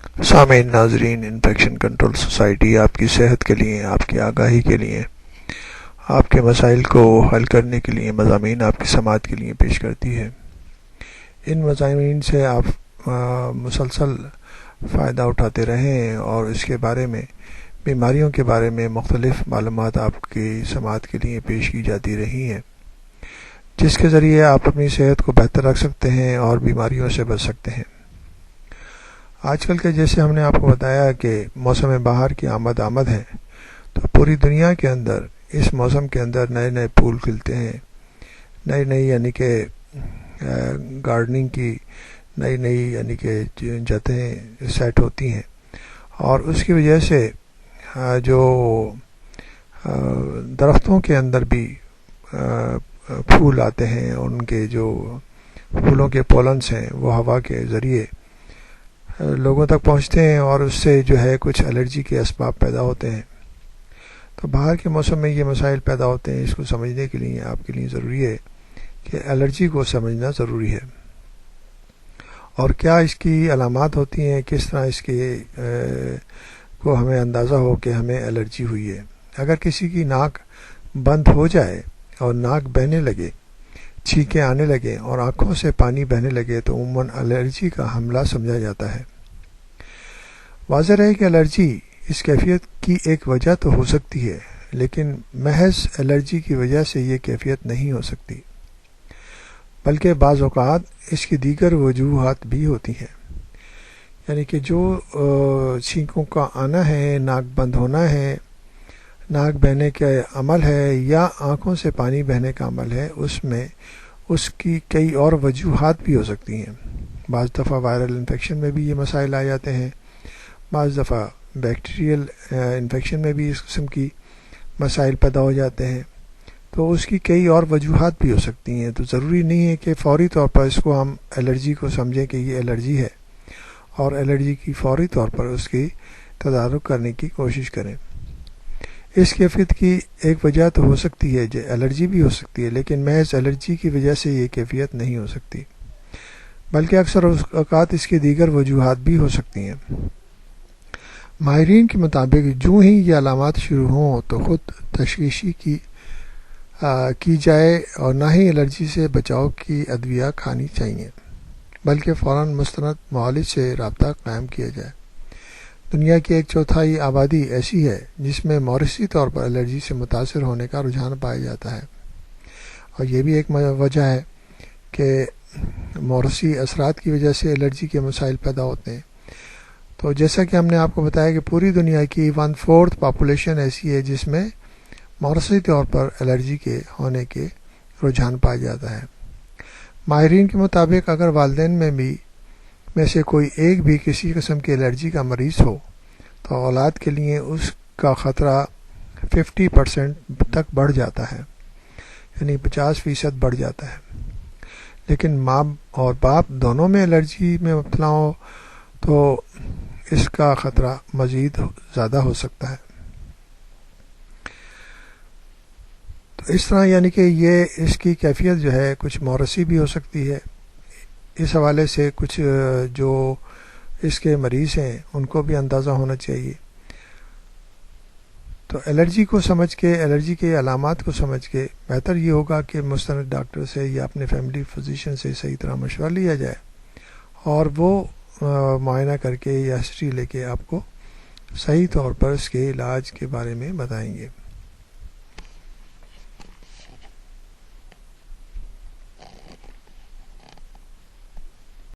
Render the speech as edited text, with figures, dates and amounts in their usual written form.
سامعین ناظرین، infection control society آپ کی صحت کے لیے، آپ کی آگاہی کے لیے، آپ کے مسائل کو حل کرنے کے لیے مضامین آپ کی سماعت کے لیے پیش کرتی ہے۔ ان مضامین سے آپ مسلسل فائدہ اٹھاتے رہیں اور اس کے بارے میں، بیماریوں کے بارے میں مختلف معلومات آپ کی سماعت کے لیے پیش کی جاتی رہی ہیں، جس کے ذریعے آپ اپنی صحت کو بہتر رکھ سکتے ہیں اور بیماریوں سے بچ سکتے ہیں۔ آج کل کے جیسے ہم نے آپ کو بتایا کہ موسم بہار کی آمد ہے، تو پوری دنیا کے اندر اس موسم کے اندر نئے نئے پھول کھلتے ہیں، نئی یعنی کہ گارڈننگ کی نئی یعنی کہ جتیں سیٹ ہوتی ہیں، اور اس کی وجہ سے جو درختوں کے اندر بھی پھول آتے ہیں، ان کے جو پھولوں کے پولنس ہیں وہ ہوا کے ذریعے لوگوں تک پہنچتے ہیں اور اس سے جو ہے کچھ الرجی کے اسباب پیدا ہوتے ہیں۔ تو باہر کے موسم میں یہ مسائل پیدا ہوتے ہیں، اس کو سمجھنے کے لیے آپ کے لیے ضروری ہے کہ الرجی کو سمجھنا ضروری ہے، اور کیا اس کی علامات ہوتی ہیں، کس طرح اس کے کو ہمیں اندازہ ہو کہ ہمیں الرجی ہوئی ہے۔ اگر کسی کی ناک بند ہو جائے اور ناک بہنے لگے، چھینکیں آنے لگے اور آنکھوں سے پانی بہنے لگے تو عموماً الرجی کا حملہ سمجھا جاتا ہے۔ واضح رہے کہ الرجی اس کیفیت کی ایک وجہ تو ہو سکتی ہے، لیکن محض الرجی کی وجہ سے یہ کیفیت نہیں ہو سکتی، بلکہ بعض اوقات اس کی دیگر وجوہات بھی ہوتی ہیں۔ یعنی کہ جو چھینکوں کا آنا ہے، ناک بند ہونا ہے، ناک بہنے کا عمل ہے یا آنکھوں سے پانی بہنے کا عمل ہے، اس میں اس کی کئی اور وجوہات بھی ہو سکتی ہیں۔ بعض دفعہ وائرل انفیکشن میں بھی یہ مسائل آ جاتے ہیں، بعض دفعہ بیکٹیریل انفیکشن میں بھی اس قسم کی مسائل پیدا ہو جاتے ہیں، تو اس کی کئی اور وجوہات بھی ہو سکتی ہیں۔ تو ضروری نہیں ہے کہ فوری طور پر اس کو ہم الرجی کو سمجھیں کہ یہ الرجی ہے اور الرجی کی فوری طور پر اس کی تدارک کرنے کی کوشش کریں۔ اس کیفیت کی ایک وجہ تو ہو سکتی ہے، جو الرجی بھی ہو سکتی ہے، لیکن محض الرجی کی وجہ سے یہ کیفیت نہیں ہو سکتی، بلکہ اکثر اوقات اس کی دیگر وجوہات بھی ہو سکتی ہیں۔ ماہرین کے مطابق جو ہی یہ علامات شروع ہوں تو خود تشخیصی کی جائے اور نہ ہی الرجی سے بچاؤ کی ادویہ کھانی چاہیے، بلکہ فوراً مستند معالج سے رابطہ قائم کیا جائے۔ دنیا کی 1/4 آبادی ایسی ہے جس میں موروثی طور پر الرجی سے متاثر ہونے کا رجحان پایا جاتا ہے، اور یہ بھی ایک وجہ ہے کہ موروثی اثرات کی وجہ سے الرجی کے مسائل پیدا ہوتے ہیں۔ تو جیسا کہ ہم نے آپ کو بتایا کہ پوری دنیا کی 1/4 پاپولیشن ایسی ہے جس میں موروثی طور پر الرجی کے ہونے کے رجحان پایا جاتا ہے۔ ماہرین کے مطابق اگر والدین میں سے کوئی ایک بھی کسی قسم کی الرجی کا مریض ہو تو اولاد کے لیے اس کا خطرہ 50% تک بڑھ جاتا ہے، یعنی 50% بڑھ جاتا ہے۔ لیکن ماں اور باپ دونوں میں الرجی میں مبتلا ہو تو اس کا خطرہ مزید زیادہ ہو سکتا ہے۔ تو اس طرح یعنی کہ یہ اس کی کیفیت جو ہے کچھ موروثی بھی ہو سکتی ہے۔ اس حوالے سے کچھ جو اس کے مریض ہیں ان کو بھی اندازہ ہونا چاہیے۔ تو الرجی کو سمجھ کے، الرجی کے علامات کو سمجھ کے بہتر یہ ہوگا کہ مستند ڈاکٹر سے یا اپنے فیملی فزیشین سے صحیح طرح مشورہ لیا جائے، اور وہ معائنہ کر کے یا ہسٹری لے کے آپ کو صحیح طور پر اس کے علاج کے بارے میں بتائیں گے۔